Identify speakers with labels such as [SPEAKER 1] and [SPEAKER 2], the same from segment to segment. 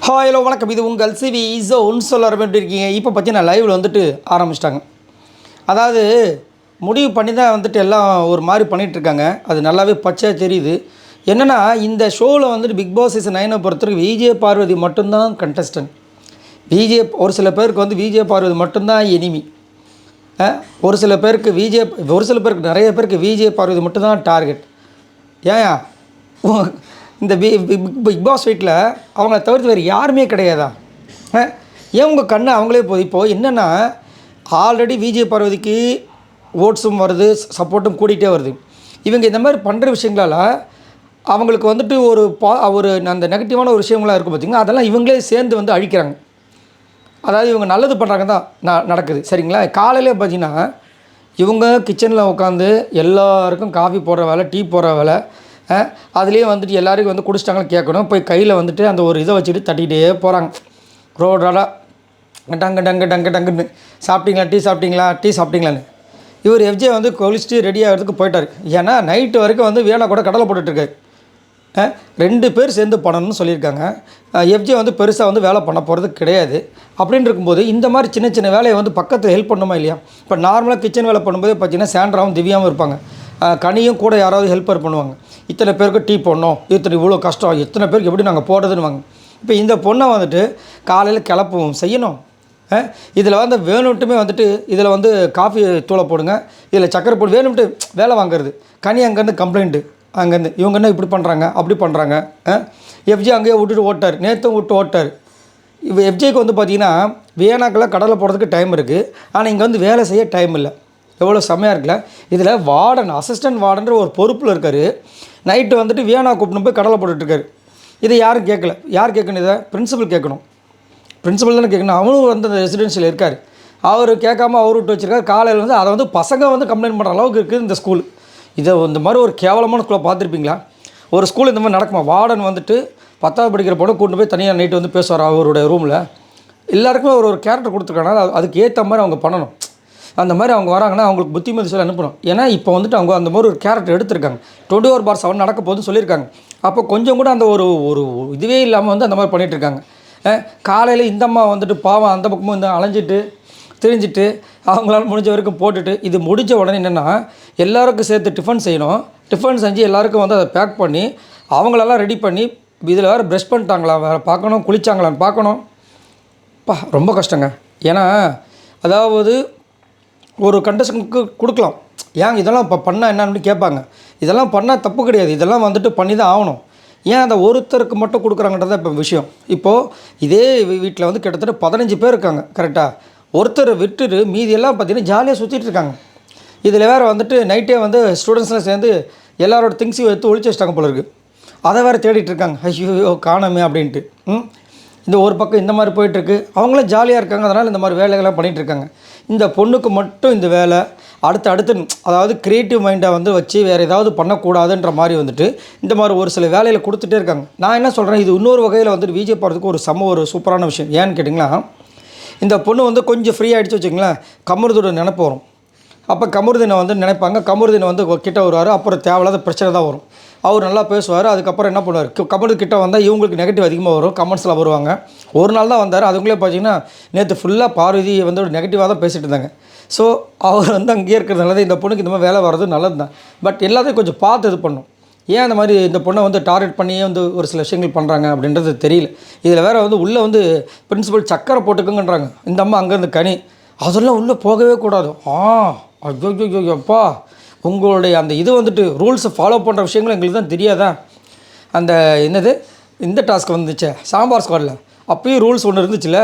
[SPEAKER 1] Hi hello வணக்கம். இது உங்கள் சிவி ஜோன் சொல்ல இருக்கீங்க. இப்போ பார்த்தீங்கன்னா லைவில் வந்துட்டு ஆரம்பிச்சிட்டாங்க. அதாவது முடிவு பண்ணி தான் வந்துட்டு எல்லாம் ஒரு மாதிரி பண்ணிகிட்ருக்காங்க. அது நல்லாவே பச்சையாக தெரியுது. என்னென்னா இந்த ஷோவில் வந்துட்டு பிக் பாஸ் சீசன் 9 பொறுத்தவரைக்கும் விஜே பார்வதி மட்டும்தான் கண்டஸ்டன்ட். ஒரு சில பேருக்கு வந்து விஜே பார்வதி மட்டும்தான் எனிமி. ஒரு சில பேருக்கு நிறைய பேருக்கு விஜே பார்வதி மட்டும்தான் டார்கெட். ஏன் இந்த பிக் பாஸ் வீட்டில் அவங்கள தவிர்த்து வேறு யாருமே கிடையாதா? ஏன் உங்கள் கண்ணை அவங்களே போகுது? இப்போது என்னென்னா ஆல்ரெடி விஜய் பார்வதிக்கு ஓட்ஸும் வருது, சப்போர்ட்டும் கூட்டிகிட்டே வருது. இவங்க இந்த மாதிரி பண்ணுற விஷயங்களால் அவங்களுக்கு வந்துட்டு ஒரு அந்த நெகட்டிவான ஒரு விஷயங்களாக இருக்கும் பார்த்திங்களா, அதெல்லாம் இவங்களே சேர்ந்து வந்து அழிக்கிறாங்க. அதாவது இவங்க நல்லது பண்ணுறாங்க தான் நடக்குது. சரிங்களா? காலையில் பார்த்திங்கன்னா இவங்க கிச்சனில் உட்காந்து எல்லாருக்கும் காஃபி போடுற வேலை, டீ போடுற வேலை, அதுலேயே வந்துட்டு எல்லாருக்கும் வந்து குடிச்சிட்டாங்கன்னு கேட்கணும். போய் கையில் வந்துட்டு அந்த ஒரு இதை வச்சுட்டு தட்டிக்கிட்டே போகிறாங்க ரோடாக டங்குன்னு. டீ சாப்பிட்டீங்களான்னு இவர் எஃப்ஜே வந்து குளிச்சுட்டு ரெடி ஆகிறதுக்கு போயிட்டார். ஏன்னா நைட்டு வரைக்கும் வந்து வேணா கூட கடலை போட்டுட்ருக்காரு. 2 பேர் சேர்ந்து பண்ணணும்னு சொல்லியிருக்காங்க. எஃப்ஜே வந்து பெருசாக வந்து வேலை பண்ண போகிறது கிடையாது. அப்படின்னு இருக்கும்போது இந்த மாதிரி சின்ன சின்ன வேலையை வந்து பக்கத்தில் ஹெல்ப் பண்ணுமா இல்லையா? இப்போ நார்மலாக கிச்சன் வேலை பண்ணும்போது பார்த்திங்கன்னா சாண்ட்ராவும் திவ்யாவும் இருப்பாங்க. கனியும் கூட யாராவது ஹெல்ப்பர் பண்ணுவாங்க. இத்தனை பேருக்கு டீ போடணும், இவ்வளோ கஷ்டம், எத்தனை பேருக்கு எப்படி நாங்கள் போடுறதுன்னு. இப்போ இந்த பொண்ணை வந்துட்டு காலையில் கிளப்பவும் செய்யணும். இதில் வந்து வேணும்ட்டுமே வந்துட்டு இதில் வந்து காஃபி தூளை போடுங்க, இதில் சக்கரை போடு வேணும்ட்டு வேலை வாங்குறது. கனி அங்கேருந்து கம்ப்ளைண்ட்டு, அங்கேருந்து இவங்க என்ன இப்படி பண்ணுறாங்க அப்படி பண்ணுறாங்க. எஃப்ஜே அங்கேயே விட்டுட்டு ஓட்டார், நேற்றும் விட்டு ஓட்டார். இப்போ எஃப்ஜேக்கு வந்து பார்த்திங்கன்னா வியனாக்கெல்லாம் கடலை போடுறதுக்கு டைம் இருக்குது, ஆனால் இங்கே வந்து வேலை செய்ய டைம் இல்லை. எவ்வளோ செம்மையாக இருக்குல்ல? இதில் அசிஸ்டன்ட் வார்டன்ற ஒரு பொறுப்பில் இருக்கார். நைட்டு வந்துட்டு வியனா கூப்பிட்டு போய் கடலை போட்டுட்ருக்காரு. இதை யாரும் கேட்கல. யார் கேட்கணும்? இதை பிரின்சிபல் கேட்கணும். பிரின்சிபல் தானே கேட்கணும். அவனும் வந்து அந்த ரெசிடென்ஷியல் இருக்கார். அவர் கேட்காம அவர் விட்டு வச்சுருக்காரு. காலையில் வந்து அதை வந்து பசங்க வந்து கம்ப்ளைண்ட் பண்ணுற அளவுக்கு இருக்குது இந்த ஸ்கூல். இதை இந்த மாதிரி ஒரு கேவலமான ஸ்கூலை பார்த்துருப்பீங்களா? ஒரு ஸ்கூல் இந்த மாதிரி நடக்குமா? வார்டன் வந்துட்டு 10வது படிக்கிற பொண்ணு கூட்டு போய் தனியாக நைட்டு வந்து பேசுவார் அவருடைய ரூமில். எல்லாருக்குமே ஒரு கேரக்டர் கொடுத்துருக்காங்க. அதுக்கு ஏற்ற மாதிரி அவங்க பண்ணணும். அந்த மாதிரி அவங்க வராங்கன்னா அவங்களுக்கு புத்திமதி சொல்லி அனுப்பணும். ஏன்னா இப்போ வந்துட்டு அவங்க அந்த மாதிரி ஒரு கேரக்டர் எடுத்திருக்காங்க. 24/7 நடக்க போதுன்னு சொல்லியிருக்காங்க. அப்போ கொஞ்சம் கூட அந்த ஒரு இதுவே இல்லாமல் வந்து அந்த மாதிரி பண்ணிகிட்ருக்காங்க. காலையில் இந்த அம்மா வந்துட்டு பாவம் அந்த பக்கமும் இந்த அலைஞ்சிட்டு திரிஞ்சிட்டு அவங்களால முடிஞ்ச வரைக்கும் போட்டுட்டு, இது முடிஞ்ச உடனே என்னென்னா எல்லாருக்கும் சேர்த்து டிஃபன் செய்யணும். டிஃபன் செஞ்சு எல்லாருக்கும் வந்து அதை பேக் பண்ணி அவங்களெல்லாம் ரெடி பண்ணி இதில் வேறு ப்ரெஷ் பண்ணிட்டாங்களா வேறு பார்க்கணும், குளித்தாங்களான்னு பார்க்கணும். ரொம்ப கஷ்டங்க. ஏன்னா அதாவது ஒரு கண்டஸ்டன்ட்க்கு கொடுக்கலாம். ஏன் இதெல்லாம் இப்போ பண்ணால் என்னன்னு கேட்பாங்க. இதெல்லாம் பண்ணால் தப்பு கிடையாது, இதெல்லாம் வந்துட்டு பண்ணி தான் ஆகணும். ஏன் அந்த ஒருத்தருக்கு மட்டும் கொடுக்குறாங்கன்றதான் இப்போ விஷயம். இப்போது இதே வீட்டில் வந்து கிட்டத்தட்ட 15 பேர் இருக்காங்க. கரெக்டாக ஒருத்தர் விட்டுட்டு மீதியெல்லாம் பார்த்திங்கன்னா ஜாலியாக சுற்றிட்டு இருக்காங்க. இதில் வேறு வந்துட்டு நைட்டே வந்து ஸ்டூடெண்ட்ஸ்லாம் சேர்ந்து எல்லாரோட திங்ஸையும் எடுத்து ஒழிச்சு வச்சிட்டாங்க போல இருக்குது. அதை வேறு தேடிட்டு இருக்காங்க. ஐயோ காணாமே அப்படின்ட்டு. இந்த ஒரு பக்கம் இந்த மாதிரி போயிட்டுருக்கு. அவங்களும் ஜாலியாக இருக்காங்க. அதனால் இந்த மாதிரி வேலைகள்லாம் பண்ணிகிட்ருக்காங்க. இந்த பொண்ணுக்கு மட்டும் இந்த வேலை அடுத்து அதாவது க்ரியேட்டிவ் மைண்டை வந்து வச்சு வேறு ஏதாவது பண்ணக்கூடாதுன்ற மாதிரி வந்துட்டு இந்த மாதிரி ஒரு சில வேலையில் கொடுத்துட்டே இருக்காங்க. நான் என்ன சொல்கிறேன், இது இன்னொரு வகையில் வந்துட்டு விஜய் போகிறதுக்கு ஒரு சூப்பரான விஷயம். ஏன்னு கேட்டிங்கன்னா, இந்த பொண்ணு வந்து கொஞ்சம் ஃப்ரீ ஆகிடுச்சு வச்சுங்களேன், கமருதோட நினைப்பு வரும். அப்போ கமருதீனை வந்து நினைப்பாங்க. கமருதீனை வந்து கிட்ட வருவார். அப்புறம் தேவையில்லாத பிரச்சனை தான் வரும். அவர் நல்லா பேசுவார். அதுக்கப்புறம் என்ன பண்ணுவார், கமருது கிட்ட வந்தால் இவங்களுக்கு நெகட்டிவ் அதிகமாக வரும். கமெண்ட்ஸில் வருவாங்க. ஒரு நாள் தான் வந்தார். அதுக்குள்ளே பார்த்தீங்கன்னா நேற்று ஃபுல்லாக பார்வதி வந்து ஒரு நெகட்டிவாக தான் பேசிகிட்டு இருந்தாங்க. ஸோ அவர் வந்து அங்கேயே இருக்கிறதுனால இந்த பொண்ணுக்கு இந்த மாதிரி வேலை வர்றது நல்லது தான். பட் எல்லாத்தையும் கொஞ்சம் பார்த்து இது பண்ணும். ஏன் அந்த மாதிரி இந்த பொண்ணை வந்து டார்கெட் பண்ணியே வந்து ஒரு சில விஷயங்கள் பண்ணுறாங்க அப்படின்றது தெரியல. இதில் வேறு வந்து உள்ளே வந்து பிரின்சிபல் சக்கரை போட்டுக்குங்கன்றாங்க. இந்த அம்மா அங்கேருந்து கனி அதெல்லாம் உள்ளே போகவே கூடாது. ஐயோப்பா, உங்களுடைய அந்த இது வந்துட்டு ரூல்ஸை ஃபாலோ பண்ணுற விஷயங்களும் எங்களுக்கு தான் தெரியாதா? அந்த இந்த டாஸ்க் வந்துச்சு சாம்பார் ஸ்குவாடில், அப்பயும் ரூல்ஸ் ஒன்று இருந்துச்சுல்ல.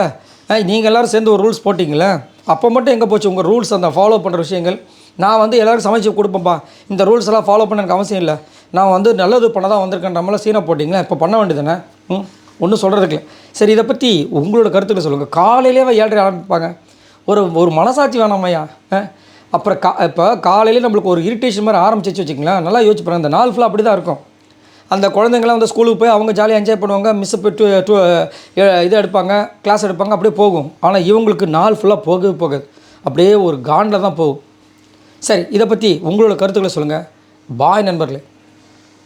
[SPEAKER 1] நீங்கள் எல்லோரும் சேர்ந்து ஒரு ரூல்ஸ் போட்டிங்களே, அப்போ மட்டும் எங்கே போச்சு உங்கள் ரூல்ஸ்? அந்த ஃபாலோ பண்ணுற விஷயங்கள். நான் வந்து எல்லோரும் சமைச்சு கொடுப்பேன்ப்பா, இந்த ரூல்ஸ் எல்லாம் ஃபாலோ பண்ண எனக்கு அவசியம் இல்லை, நான் வந்து நல்லது பண்ண தான் வந்திருக்கேன்ற மாதிரிலாம் சீனை போட்டிங்களே, இப்போ பண்ண வேண்டியதானே? ஒன்றும் சொல்கிறதுக்கு. சரி, இதை பற்றி உங்களோட கருத்துக்களை சொல்லுங்கள். காலையிலே 7:30 ஆரம்பிப்பாங்க. ஒரு மனசாட்சி வேணாமையா? அப்புறம் இப்போ காலையிலே நம்மளுக்கு ஒரு இரிட்டேஷன் மாதிரி ஆரம்பிச்சிச்சு வச்சுக்கலாம். நல்லா யோசிச்சு பாருங்கள். அந்த நாள் ஃபுல்லாக அப்படி தான் இருக்கும். அந்த குழந்தைங்களாம் வந்து ஸ்கூலுக்கு போய் அவங்க ஜாலியாக என்ஜாய் பண்ணுவாங்க. மிஸ்ஸு போய்ட்டு இது எடுப்பாங்க, கிளாஸ் எடுப்பாங்க, அப்படியே போகும். ஆனால் இவங்களுக்கு நாள் ஃபுல்லாக போகாது. அப்படியே ஒரு காண்டில் தான் போகும். சரி, இதை பற்றி உங்களோட கருத்துக்களை சொல்லுங்கள். பாய் நண்பர்களே.